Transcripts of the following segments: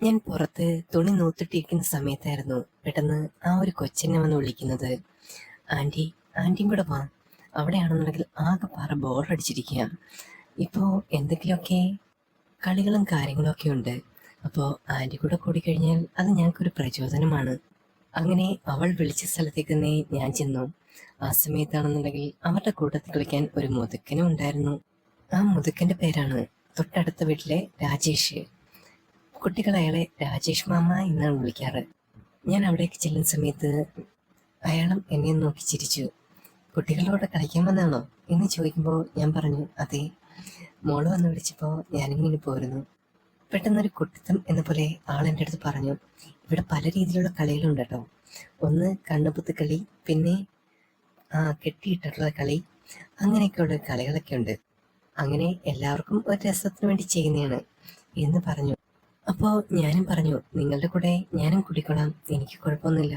ഞാൻ പുറത്ത് തുണി നൂത്തിട്ടിരിക്കുന്ന സമയത്തായിരുന്നു പെട്ടെന്ന് ആ ഒരു കൊച്ചെന്നെ വന്ന് വിളിക്കുന്നത്. ആൻറ്റി, ആൻറ്റിയും കൂടെ വാ. അവിടെയാണെന്നുണ്ടെങ്കിൽ ആകെ പാറ ബോറടിച്ചിരിക്കുക. ഇപ്പോൾ എന്തെങ്കിലുമൊക്കെ കളികളും കാര്യങ്ങളും ഒക്കെ ഉണ്ട്. അപ്പോൾ ആൻറ്റി കൂടെ കൂടിക്കഴിഞ്ഞാൽ അത് ഞങ്ങൾക്കൊരു പ്രചോദനമാണ്. അങ്ങനെ അവൾ വിളിച്ച സ്ഥലത്തേക്ക് തന്നെ ഞാൻ ചെന്നു. ആ സമയത്താണെന്നുണ്ടെങ്കിൽ അവരുടെ കൂട്ടത്തിൽ കളിക്കാൻ ഒരു മുതുക്കനും ഉണ്ടായിരുന്നു. ആ മുതുക്കൻ്റെ പേരാണ് തൊട്ടടുത്ത വീട്ടിലെ രാജേഷ്. കുട്ടികൾ അയാളെ രാജേഷ് മാമ എന്നാണ് വിളിക്കാറ്. ഞാൻ അവിടേക്ക് ചെല്ലുന്ന സമയത്ത് അയാളും എന്നെ നോക്കി ചിരിച്ചു. കുട്ടികളോട് കളിക്കാൻ വന്നാണോ എന്ന് ചോദിക്കുമ്പോൾ ഞാൻ പറഞ്ഞു അതെ. മോള് വന്ന് വിളിച്ചപ്പോൾ ഞാനിങ്ങനെ പോരുന്നു. പെട്ടെന്നൊരു കുട്ടിത്തം എന്ന പോലെ ആൾ എൻ്റെ അടുത്ത് പറഞ്ഞു, ഇവിടെ പല രീതിയിലുള്ള കളികളുണ്ട് കേട്ടോ. ഒന്ന് കണ്ണുപുത്ത് കളി, പിന്നെ കെട്ടിയിട്ടുള്ള കളി, അങ്ങനെയൊക്കെയുള്ള കളികളൊക്കെ ഉണ്ട്. അങ്ങനെ എല്ലാവർക്കും ഒരു രസത്തിന് വേണ്ടി ചെയ്യുന്നതാണ് എന്ന് പറഞ്ഞു. അപ്പോൾ ഞാനും പറഞ്ഞു നിങ്ങളുടെ കൂടെ ഞാനും കൂടിക്കൊള്ളാം, എനിക്ക് കുഴപ്പമൊന്നുമില്ല.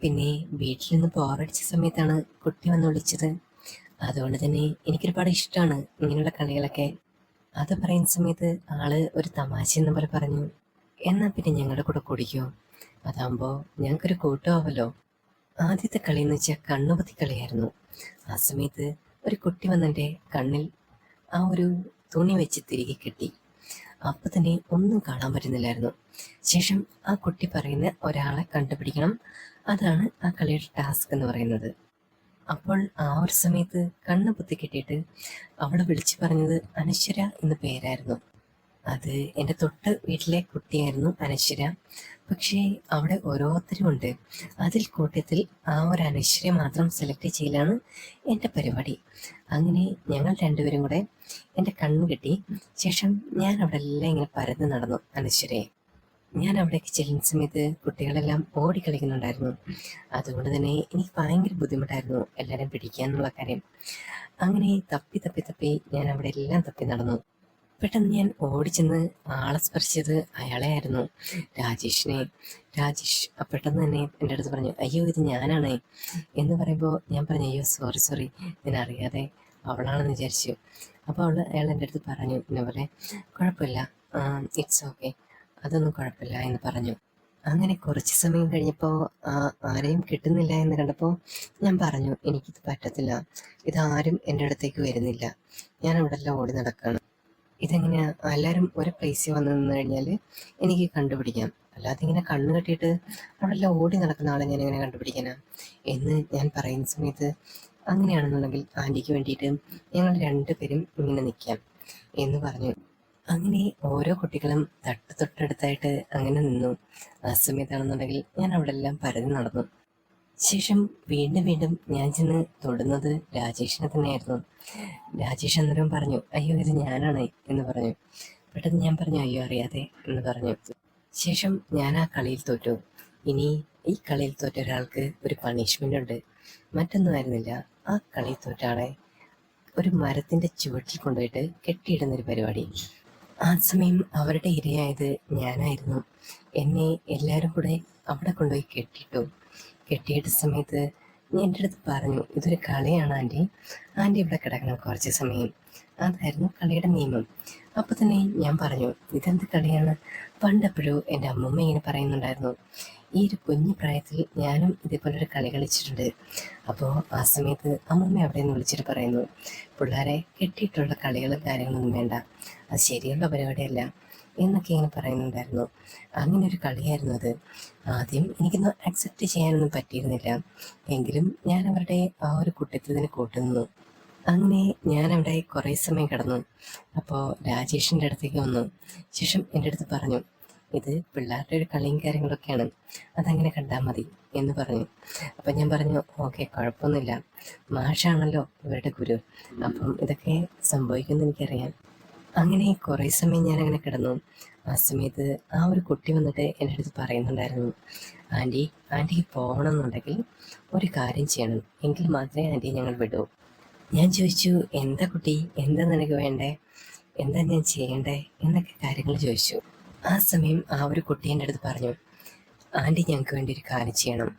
പിന്നെ വീട്ടിൽ നിന്ന് ബോറടിച്ച സമയത്താണ് കുട്ടി വന്ന് വിളിച്ചത്. അതുകൊണ്ട് തന്നെ എനിക്കൊരുപാട് ഇഷ്ടമാണ് ഇങ്ങനെയുള്ള കളികളൊക്കെ. അത് പറയുന്ന സമയത്ത് ആള് ഒരു തമാശ എന്ന പോലെ പറഞ്ഞു, എന്നാൽ പിന്നെ ഞങ്ങളുടെ കൂടെ കുടിക്കോ, അതാകുമ്പോൾ ഞങ്ങൾക്കൊരു കൂട്ടമാവല്ലോ. ആദ്യത്തെ കളി എന്ന് വെച്ചാൽ കണ്ണുപത്തി കളിയായിരുന്നു. ആ സമയത്ത് ഒരു കുട്ടി വന്നെൻ്റെ കണ്ണിൽ ആ ഒരു തുണി വെച്ച് തിരികെ കെട്ടി. അപ്പം തന്നെ ഒന്നും കാണാൻ പറ്റുന്നില്ലായിരുന്നു. ശേഷം ആ കുട്ടി പറയുന്ന ഒരാളെ കണ്ടുപിടിക്കണം, അതാണ് ആ കളിയുടെ ടാസ്ക് എന്ന് പറയുന്നത്. അപ്പോൾ ആ ഒരു സമയത്ത് കണ്ണ് പൊത്തി കെട്ടിയിട്ട് അവളെ വിളിച്ചു പറഞ്ഞത് അനശ്വര എന്ന പേരായിരുന്നു. അത് എൻ്റെ തൊട്ട് വീട്ടിലെ കുട്ടിയായിരുന്നു അനശ്വര. പക്ഷേ അവിടെ ഓരോരുത്തരും ഉണ്ട്. അതിൽ കൂട്ടത്തിൽ ആ ഒരു അനശ്വരയെ മാത്രം സെലക്ട് ചെയ്യലാണ് എൻ്റെ പരിപാടി. അങ്ങനെ ഞങ്ങൾ രണ്ടുപേരും കൂടെ എൻ്റെ കണ്ണ് കെട്ടി. ശേഷം ഞാൻ അവിടെ എല്ലാം ഇങ്ങനെ പരന്ന് നടന്നു അനശ്വരയെ. ഞാൻ അവിടേക്ക് ചെല്ലുന്ന സമയത്ത് കുട്ടികളെല്ലാം ഓടിക്കളിക്കുന്നുണ്ടായിരുന്നു. അതുകൊണ്ട് തന്നെ എനിക്ക് ഭയങ്കര ബുദ്ധിമുട്ടായിരുന്നു എല്ലാവരും പിടിക്കാന്നുള്ള കാര്യം. അങ്ങനെ തപ്പി തപ്പി തപ്പി ഞാൻ അവിടെ എല്ലാം തപ്പി നടന്നു. പെട്ടെന്ന് ഞാൻ ഓടിച്ചെന്ന് ആളെ സ്പർശിച്ചത് അയാളെ ആയിരുന്നു, രാജേഷിനെ. രാജേഷ് പെട്ടെന്ന് തന്നെ എൻ്റെ അടുത്ത് പറഞ്ഞു, അയ്യോ ഇത് ഞാനാണേ എന്ന് പറയുമ്പോൾ ഞാൻ പറഞ്ഞു, അയ്യോ സോറി സോറി, ഞാൻ അറിയാതെ അവളാണെന്ന് വിചാരിച്ചു. അപ്പോൾ അയാൾ എൻ്റെ അടുത്ത് പറഞ്ഞു എന്നെ പോലെ, കുഴപ്പമില്ല, ഇറ്റ്സ് ഓക്കെ, അതൊന്നും കുഴപ്പമില്ല എന്ന് പറഞ്ഞു. അങ്ങനെ കുറച്ച് സമയം കഴിഞ്ഞപ്പോൾ ആരെയും കിട്ടുന്നില്ല എന്ന് കണ്ടപ്പോൾ ഞാൻ പറഞ്ഞു, എനിക്കിത് പറ്റത്തില്ല, ഇതാരും എൻ്റെ അടുത്തേക്ക് വരുന്നില്ല, ഞാൻ അവിടെ എല്ലാം ഓടി നടക്കുകയാണ്. ഇതെങ്ങനെയാ, എല്ലാവരും ഒരു പ്ലേസിൽ വന്നു നിന്ന് കഴിഞ്ഞാൽ എനിക്ക് കണ്ടുപിടിക്കാം, അല്ലാതെ ഇങ്ങനെ കണ്ണ് കെട്ടിയിട്ട് അവിടെ എല്ലാം ഓടി നടക്കുന്ന ആളെ ഞാൻ എങ്ങനെ കണ്ടുപിടിക്കാനാ എന്ന് ഞാൻ പറയുന്ന സമയത്ത്, അങ്ങനെയാണെന്നുണ്ടെങ്കിൽ ആൻറ്റിക്ക് വേണ്ടിയിട്ട് ഞങ്ങൾ രണ്ടുപേരും ഇങ്ങനെ നിൽക്കാം എന്ന് പറഞ്ഞു. അങ്ങനെ ഓരോ കുട്ടികളും തൊട്ടടുത്തായിട്ട് അങ്ങനെ നിന്നു. ആ സമയത്താണെന്നുണ്ടെങ്കിൽ ഞാൻ അവിടെ എല്ലാം പരതി നടന്നു. ശേഷം വീണ്ടും വീണ്ടും ഞാൻ ചെന്ന് തൊടുന്നത് രാജേഷിനെ തന്നെയായിരുന്നു. രാജേഷ് അന്നേരം പറഞ്ഞു, അയ്യോ ഇത് ഞാനാണ് എന്ന് പറഞ്ഞു. പെട്ടെന്ന് ഞാൻ പറഞ്ഞു, അയ്യോ അറിയാതെ എന്ന് പറഞ്ഞു. ശേഷം ഞാൻ ആ കളിയിൽ തോറ്റു. ഇനി ഈ കളിയിൽ തോറ്റ ഒരാൾക്ക് ഒരു പണിഷ്മെൻ്റ് ഉണ്ട്. മറ്റൊന്നുമായിരുന്നില്ല, ആ കളിയിൽ തോറ്റ ആളെ ഒരു മരത്തിൻ്റെ ചുവട്ടിൽ കൊണ്ടുപോയിട്ട് കെട്ടിയിടുന്നൊരു പരിപാടി. ആ സമയം അവരുടെ ഇരയായത് ഞാനായിരുന്നു. എന്നെ എല്ലാവരും കൂടെ അവിടെ കൊണ്ടുപോയി കെട്ടിയിട്ടു. കെട്ടിയിട്ട സമയത്ത് എൻ്റെ അടുത്ത് പറഞ്ഞു, ഇതൊരു കളിയാണ് ആൻറ്റി, ആൻറ്റി ഇവിടെ കിടക്കണം കുറച്ച് സമയം. അതായിരുന്നു കളിയുടെ നിയമം. അപ്പോൾ തന്നെ ഞാൻ പറഞ്ഞു, ഇതെന്ത് കളിയാണ്, പണ്ടെപ്പോഴും എൻ്റെ അമ്മൂമ്മ ഇങ്ങനെ പറയുന്നുണ്ടായിരുന്നു. ഈ ഒരു കുഞ്ഞു പ്രായത്തിൽ ഞാനും ഇതേപോലൊരു കളി കളിച്ചിട്ടുണ്ട്. അപ്പോൾ ആ സമയത്ത് അമ്മൂമ്മ അവിടെ നിന്ന് വിളിച്ചിട്ട് പറയുന്നു, പിള്ളേരെ കെട്ടിയിട്ടുള്ള കളികളും കാര്യങ്ങളൊന്നും വേണ്ട, അത് ശരിയുള്ള പരിപാടിയല്ല എന്നൊക്കെ ഇങ്ങനെ പറയുന്നുണ്ടായിരുന്നു. അങ്ങനെ ഒരു കളിയായിരുന്നു അത്. ആദ്യം എനിക്കൊന്നും അക്സെപ്റ്റ് ചെയ്യാനൊന്നും പറ്റിയിരുന്നില്ല, എങ്കിലും ഞാൻ അവരുടെ ആ ഒരു കുട്ടിത്തത്തിന് കൂട്ടുനിന്നു. അങ്ങനെ ഞാൻ അവിടെ കുറേ സമയം കിടന്നു. അപ്പോൾ രാജേഷിൻ്റെ അടുത്തേക്ക് വന്നു. ശേഷം എൻ്റെ അടുത്ത് പറഞ്ഞു, ഇത് പിള്ളേരുടെ ഒരു കളിയും കാര്യങ്ങളൊക്കെയാണ്, അതങ്ങനെ കണ്ടാൽ മതി എന്ന് പറഞ്ഞു. അപ്പം ഞാൻ പറഞ്ഞു, ഓക്കെ കുഴപ്പമൊന്നുമില്ല, മാഷാണല്ലോ ഇവരുടെ ഗുരു, അപ്പം ഇതൊക്കെ സംഭവിക്കുമെന്ന് എനിക്കറിയാം. അങ്ങനെ കുറേ സമയം ഞാനങ്ങനെ കിടന്നു. ആ സമയത്ത് ആ ഒരു കുട്ടി വന്നിട്ട് എൻ്റെ അടുത്ത് പറയുന്നുണ്ടായിരുന്നു, ആൻറ്റിക്ക് പോകണമെന്നുണ്ടെങ്കിൽ ഒരു കാര്യം ചെയ്യണം, എങ്കിൽ മാത്രമേ ആൻറ്റിയെ ഞങ്ങൾ വിടൂ. ഞാൻ ചോദിച്ചു, എന്താ കുട്ടി, എന്താ നിനക്ക് വേണ്ടേ, എന്താ ഞാൻ ചെയ്യണ്ടേ എന്നൊക്കെ കാര്യങ്ങൾ ചോദിച്ചു. ആ സമയം ആ ഒരു കുട്ടി എൻ്റെ അടുത്ത് പറഞ്ഞു, ആൻറ്റി ഞങ്ങൾക്ക് വേണ്ടി ഒരു കാര്യം ചെയ്യണം,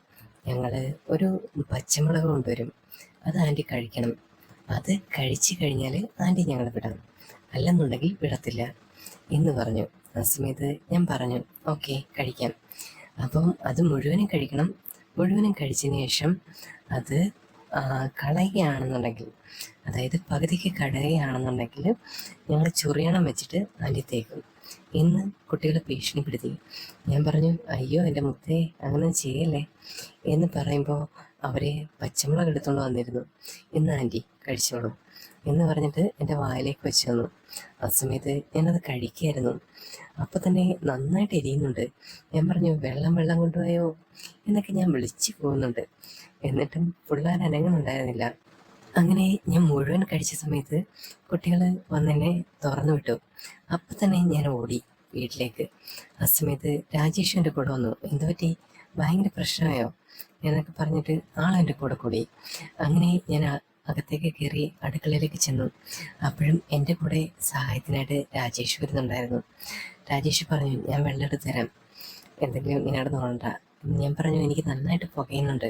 ഞങ്ങൾ ഒരു പച്ചമുളക് കൊണ്ടുവരും, അത് ആൻറ്റി കഴിക്കണം, അത് കഴിച്ചു കഴിഞ്ഞാൽ ആൻറ്റി ഞങ്ങളെ വിടാം, അല്ലെന്നുണ്ടെങ്കിൽ വിടത്തില്ല എന്ന് പറഞ്ഞു. ആ സമയത്ത് ഞാൻ പറഞ്ഞു ഓക്കെ കഴിക്കാം. അപ്പം അത് മുഴുവനും കഴിക്കണം. മുഴുവനും കഴിച്ചതിന് ശേഷം അത് കളയുകയാണെന്നുണ്ടെങ്കിൽ, അതായത് പകുതിക്ക് കടയുകയാണെന്നുണ്ടെങ്കിൽ ഞങ്ങൾ ചൊറിയണം വെച്ചിട്ട് ആൻറ്റി തേക്കും എന്ന് കുട്ടികളെ ഭീഷണിപ്പെടുത്തി. ഞാൻ പറഞ്ഞു അയ്യോ എൻ്റെ മുത്തേ അങ്ങനെ ചെയ്യല്ലേ എന്ന് പറയുമ്പോൾ അവരെ പച്ചമുളക് എടുത്തുകൊണ്ട് വന്നിരുന്നു. ഇന്ന് ആൻറ്റി കഴിച്ചോളൂ എന്ന് പറഞ്ഞിട്ട് എൻ്റെ വായിലേക്ക് വെച്ച് തന്നു. ആ സമയത്ത് ഞാനത് കഴിക്കുകയായിരുന്നു. അപ്പോൾ തന്നെ നന്നായിട്ട് എരിയുന്നുണ്ട്. ഞാൻ പറഞ്ഞു വെള്ളം കൊണ്ടുപോയോ എന്നൊക്കെ ഞാൻ വിളിച്ചു പോകുന്നുണ്ട്. എന്നിട്ടും പിള്ളേർ അനങ്ങുന്നുണ്ടായിരുന്നില്ല. അങ്ങനെ ഞാൻ മുഴുവൻ കഴിച്ച സമയത്ത് കുട്ടികൾ വന്നെന്നെ തുറന്നു വിട്ടു. അപ്പം തന്നെ ഞാൻ ഓടി വീട്ടിലേക്ക്. ആ സമയത്ത് രാജേഷ് എൻ്റെ കൂടെ വന്നു. എന്തുപറ്റി, ഭയങ്കര പ്രശ്നമായോ എന്നൊക്കെ പറഞ്ഞിട്ട് ആളെൻ്റെ കൂടെ കൂടി. അങ്ങനെ ഞാൻ അകത്തേക്ക് കയറി അടുക്കളയിലേക്ക് ചെന്നു. അപ്പോഴും എൻ്റെ കൂടെ സഹായത്തിനായിട്ട് രാജേഷ് വരുന്നുണ്ടായിരുന്നു. രാജേഷ് പറഞ്ഞു ഞാൻ വെള്ളം എടുത്ത് തരാം, എന്തെങ്കിലും ഇങ്ങനെ നടന്നുകൊണ്ട. ഞാൻ പറഞ്ഞു എനിക്ക് നന്നായിട്ട് പുകയുന്നുണ്ട്,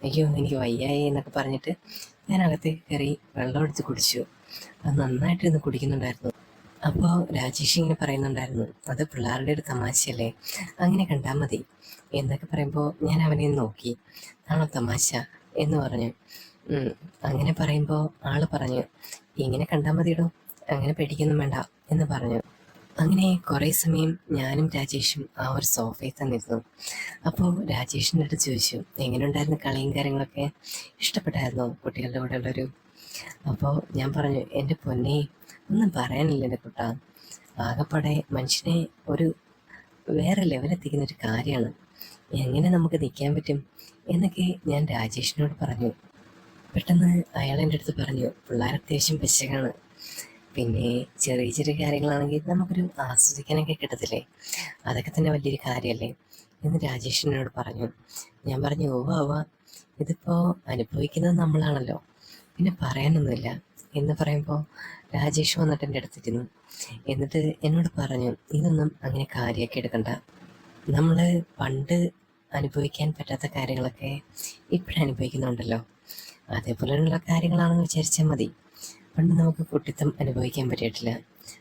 അയ്യോ എനിക്ക് വയ്യായി എന്നൊക്കെ പറഞ്ഞിട്ട് ഞാൻ അകത്തേക്ക് കയറി വെള്ളം എടുത്ത് കുടിച്ചു. അത് നന്നായിട്ട് ഇന്ന് കുടിക്കുന്നുണ്ടായിരുന്നു. അപ്പോൾ രാജേഷ് ഇങ്ങനെ പറയുന്നുണ്ടായിരുന്നു അത് പിള്ളേരുടെ ഒരു തമാശയല്ലേ, അങ്ങനെ കണ്ടാൽ മതി എന്നൊക്കെ പറയുമ്പോൾ ഞാൻ അവനെ നോക്കി. ആണോ തമാശ എന്ന് പറഞ്ഞു. അങ്ങനെ പറയുമ്പോൾ ആള് പറഞ്ഞു ഇങ്ങനെ കണ്ടാൽ മതിയിടോ, അങ്ങനെ പേടിക്കൊന്നും വേണ്ട എന്ന് പറഞ്ഞു. അങ്ങനെ കുറേ സമയം ഞാനും രാജേഷും ആ ഒരു സോഫയിൽ തന്നിരുന്നു. അപ്പോൾ രാജേഷിൻ്റെ അടുത്ത് ചോദിച്ചു എങ്ങനെയുണ്ടായിരുന്നു കളിയും കാര്യങ്ങളൊക്കെ, ഇഷ്ടപ്പെട്ടായിരുന്നോ കുട്ടികളുടെ കൂടെ ഉള്ളൊരു. അപ്പോൾ ഞാൻ പറഞ്ഞു എൻ്റെ പൊന്നെ ഒന്നും പറയാനില്ല എൻ്റെ കുട്ടാ, ആകെപ്പാടെ മനുഷ്യനെ ഒരു വേറെ ലെവലെത്തിക്കുന്ന ഒരു കാര്യമാണ്, എങ്ങനെ നമുക്ക് നിൽക്കാൻ പറ്റും എന്നൊക്കെ ഞാൻ രാജേഷിനോട് പറഞ്ഞു. പെട്ടെന്ന് അയാൾ എൻ്റെ അടുത്ത് പറഞ്ഞു പിള്ളേർ അത്യാവശ്യം പെശകാണ്, പിന്നെ ചെറിയ ചെറിയ കാര്യങ്ങളാണെങ്കിൽ നമുക്കൊരു ആസ്വദിക്കാനൊക്കെ കിട്ടത്തില്ലേ, അതൊക്കെ തന്നെ വലിയൊരു കാര്യമല്ലേ എന്ന് രാജേഷിനോട് പറഞ്ഞു. ഞാൻ പറഞ്ഞു ഓവാ ഇതിപ്പോൾ അനുഭവിക്കുന്നത് നമ്മളാണല്ലോ, പിന്നെ പറയാനൊന്നുമില്ല എന്ന് പറയുമ്പോൾ രാജേഷ് വന്നിട്ട് എൻ്റെ അടുത്തിരുന്നു. എന്നിട്ട് എന്നോട് പറഞ്ഞു ഇതൊന്നും അങ്ങനെ കാര്യമാക്കി എടുക്കണ്ട, നമ്മൾ പണ്ട് അനുഭവിക്കാൻ പറ്റാത്ത കാര്യങ്ങളൊക്കെ ഇപ്പോഴനുഭവിക്കുന്നുണ്ടല്ലോ, അതേപോലെയുള്ള കാര്യങ്ങളാണെന്ന് വിചാരിച്ചാൽ മതി. പണ്ട് നമുക്ക് കുട്ടിത്തം അനുഭവിക്കാൻ പറ്റിയിട്ടില്ല,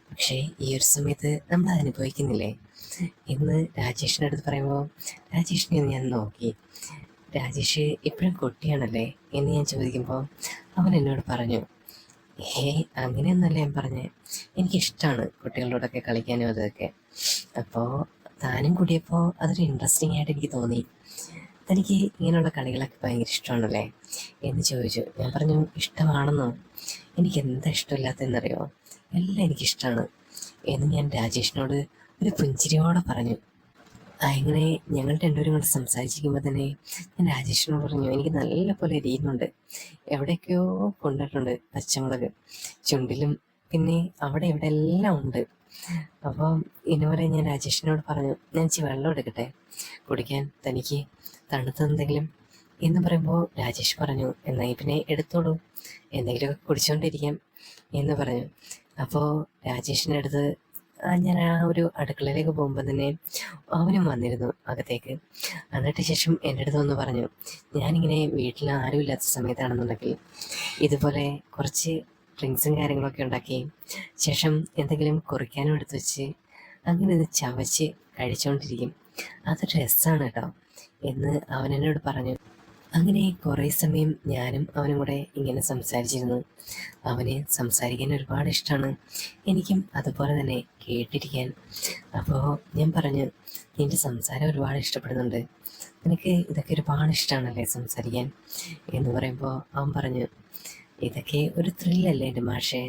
പക്ഷേ ഈ ഒരു സമയത്ത് നമ്മൾ അത് അനുഭവിക്കുന്നില്ലേ എന്ന് രാജേഷിൻ്റെ അടുത്ത് പറയുമ്പോൾ രാജേഷിനെ ഞാൻ നോക്കി. രാജേഷ് ഇപ്പോഴും കുട്ടിയാണല്ലേ എന്ന് ഞാൻ ചോദിക്കുമ്പോൾ അവൻ എന്നോട് പറഞ്ഞു അങ്ങനെയൊന്നല്ല ഞാൻ പറഞ്ഞേ, എനിക്കിഷ്ടമാണ് കുട്ടികളോടൊക്കെ കളിക്കാനും അതൊക്കെ. അപ്പോൾ താനും കൂടിയപ്പോൾ അതൊരു ഇൻട്രസ്റ്റിംഗ് ആയിട്ട് എനിക്ക് തോന്നി, തനിക്ക് ഇങ്ങനെയുള്ള കളികളൊക്കെ ഭയങ്കര ഇഷ്ടമാണല്ലേ എന്ന് ചോദിച്ചു. ഞാൻ പറഞ്ഞു ഇഷ്ടമാണെന്നോ, എനിക്ക് എന്താ ഇഷ്ടമില്ലാത്തതെന്നറിയോ, എല്ലാം എനിക്കിഷ്ടമാണ് എന്ന് ഞാൻ രാജേഷിനോട് ഒരു പുഞ്ചിരിയോടെ പറഞ്ഞു. അങ്ങനെ ഞങ്ങൾ രണ്ടുപേരും കൂടെ സംസാരിച്ചിരിക്കുമ്പോൾ തന്നെ ഞാൻ രാജേഷിനോട് പറഞ്ഞു എനിക്ക് നല്ല പോലെ എരിയുന്നുണ്ട്, എവിടെയൊക്കെയോ കൊണ്ടിട്ടുണ്ട് പച്ചമുളക് ചുണ്ടിലും പിന്നെ അവിടെ ഇവിടെ എല്ലാം ഉണ്ട്. അപ്പോൾ ഇന്നുവരെ ഞാൻ രാജേഷിനോട് പറഞ്ഞു ഞാൻ ഇച്ചിരി വെള്ളം എടുക്കട്ടെ കുടിക്കാൻ, തനിക്ക് തണുത്തെന്തെങ്കിലും എന്ന് പറയുമ്പോൾ രാജേഷ് പറഞ്ഞു എന്നാൽ പിന്നെ എടുത്തോളൂ, എന്തെങ്കിലുമൊക്കെ കുടിച്ചുകൊണ്ടിരിക്കാം എന്ന് പറഞ്ഞു. അപ്പോൾ രാജേഷിൻ്റെ അടുത്ത് ഞാൻ ആ ഒരു അടുക്കളയിലേക്ക് പോകുമ്പോൾ തന്നെ അവനും വന്നിരുന്നു അകത്തേക്ക്. എന്നിട്ട് ശേഷം എൻ്റെ അടുത്ത് ഒന്ന് പറഞ്ഞു ഞാനിങ്ങനെ വീട്ടിൽ ആരും ഇല്ലാത്ത സമയത്താണെന്നുണ്ടെങ്കിൽ ഇതുപോലെ കുറച്ച് ഡ്രിങ്ക്സും കാര്യങ്ങളൊക്കെ ഉണ്ടാക്കി ശേഷം എന്തെങ്കിലും കുറിക്കാനും എടുത്ത് വെച്ച് അങ്ങനെ ഇത് ചവച്ച് കഴിച്ചുകൊണ്ടിരിക്കും, അതൊരു രസമാണ് കേട്ടോ എന്ന് അവൻ എന്നോട് പറഞ്ഞു. അങ്ങനെ കുറേ സമയം ഞാനും അവനും കൂടെ ഇങ്ങനെ സംസാരിച്ചിരുന്നു. അവന് സംസാരിക്കാൻ ഒരുപാട് ഇഷ്ടമാണ്, എനിക്കും അതുപോലെ തന്നെ കേട്ടിരിക്കാൻ. അപ്പോൾ ഞാൻ പറഞ്ഞു നിൻ്റെ സംസാരം ഒരുപാട് ഇഷ്ടപ്പെടുന്നുണ്ട്, നിനക്ക് ഇതൊക്കെ ഒരുപാട് ഇഷ്ടമാണല്ലേ സംസാരിക്കാൻ എന്ന് പറയുമ്പോൾ അവൻ പറഞ്ഞു ഇതൊക്കെ ഒരു ത്രില്ലല്ലേ എൻ്റെ മാഷേ.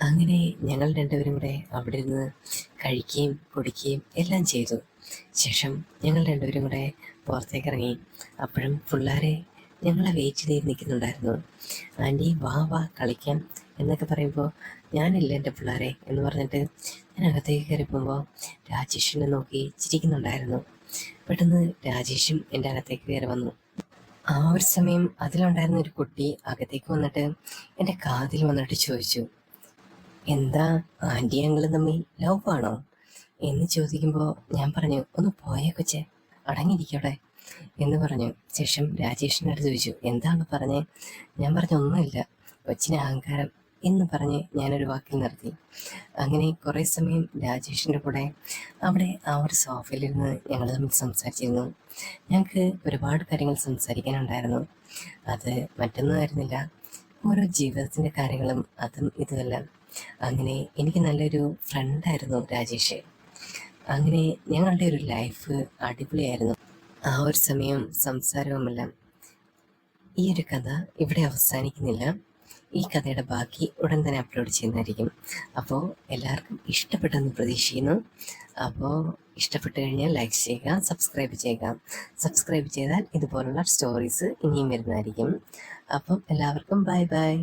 അങ്ങനെ ഞങ്ങൾ രണ്ടുപേരും കൂടെ അവിടെ ഇരുന്ന് കഴിക്കുകയും കുടിക്കുകയും എല്ലാം ചെയ്തു. ശേഷം ഞങ്ങൾ രണ്ടുപേരും കൂടെ പുറത്തേക്ക് ഇറങ്ങി. അപ്പോഴും പിള്ളേരെ ഞങ്ങളെ വെയിറ്റ് ചെയ്ത് നിൽക്കുന്നുണ്ടായിരുന്നു. ആൻറ്റി വാ കളിക്കാം എന്നൊക്കെ പറയുമ്പോൾ ഞാനില്ല എൻ്റെ പിള്ളേരെ എന്ന് പറഞ്ഞിട്ട് ഞാൻ അകത്തേക്ക് കയറി പോകുമ്പോൾ രാജേഷിനെ നോക്കി ചിരിക്കുന്നുണ്ടായിരുന്നു. പെട്ടെന്ന് രാജേഷും എൻ്റെ അകത്തേക്ക് കയറി വന്നു. ആ ഒരു സമയം അതിലുണ്ടായിരുന്ന ഒരു കുട്ടി അകത്തേക്ക് വന്നിട്ട് എൻ്റെ കാതിൽ വന്നിട്ട് ചോദിച്ചു എന്താ ആൻറ്റി ഞങ്ങളും തമ്മിൽ ലവ് ആണോ എന്ന് ചോദിക്കുമ്പോൾ ഞാൻ പറഞ്ഞു ഒന്ന് പോയേ കൊച്ചേ, അടങ്ങിയിരിക്കവിടെ എന്ന് പറഞ്ഞു. ശേഷം രാജേഷിൻ്റെ അടുത്ത് ചോദിച്ചു എന്താണ് പറഞ്ഞേ. ഞാൻ പറഞ്ഞു ഒന്നുമില്ല, കൊച്ചിന് അഹങ്കാരം എന്ന് പറഞ്ഞ് ഞാനൊരു വാക്കിൽ നിർത്തി. അങ്ങനെ കുറേ സമയം രാജേഷിൻ്റെ കൂടെ അവിടെ ആ ഒരു സോഫയിലിരുന്ന് ഞങ്ങൾ തമ്മിൽ സംസാരിച്ചിരുന്നു. ഞങ്ങൾക്ക് ഒരുപാട് കാര്യങ്ങൾ സംസാരിക്കാനുണ്ടായിരുന്നു. അത് മറ്റൊന്നും ആയിരുന്നില്ല, ഓരോ ജീവിതത്തിൻ്റെ കാര്യങ്ങളും അതും ഇതുമെല്ലാം. അങ്ങനെ എനിക്ക് നല്ലൊരു ഫ്രണ്ടായിരുന്നു രാജേഷ്. അങ്ങനെ ഞങ്ങളുടെ ഒരു ലൈഫ് അടിപൊളിയായിരുന്നു. ആ ഒരു സമയം സംസാരവുമെല്ലാം. ഈ ഒരു കഥ ഇവിടെ അവസാനിക്കുന്നില്ല. ഈ കഥയുടെ ബാക്കി ഉടൻ തന്നെ അപ്ലോഡ് ചെയ്യുന്നതായിരിക്കും. അപ്പോൾ എല്ലാവർക്കും ഇഷ്ടപ്പെട്ടെന്ന് പ്രതീക്ഷിക്കുന്നു. അപ്പോൾ ഇഷ്ടപ്പെട്ട് കഴിഞ്ഞാൽ ലൈക്ക് ചെയ്യുക, സബ്സ്ക്രൈബ് ചെയ്യുക. സബ്സ്ക്രൈബ് ചെയ്താൽ ഇതുപോലുള്ള സ്റ്റോറീസ് ഇനിയും വരുന്നതായിരിക്കും. അപ്പം എല്ലാവർക്കും ബൈ ബൈ.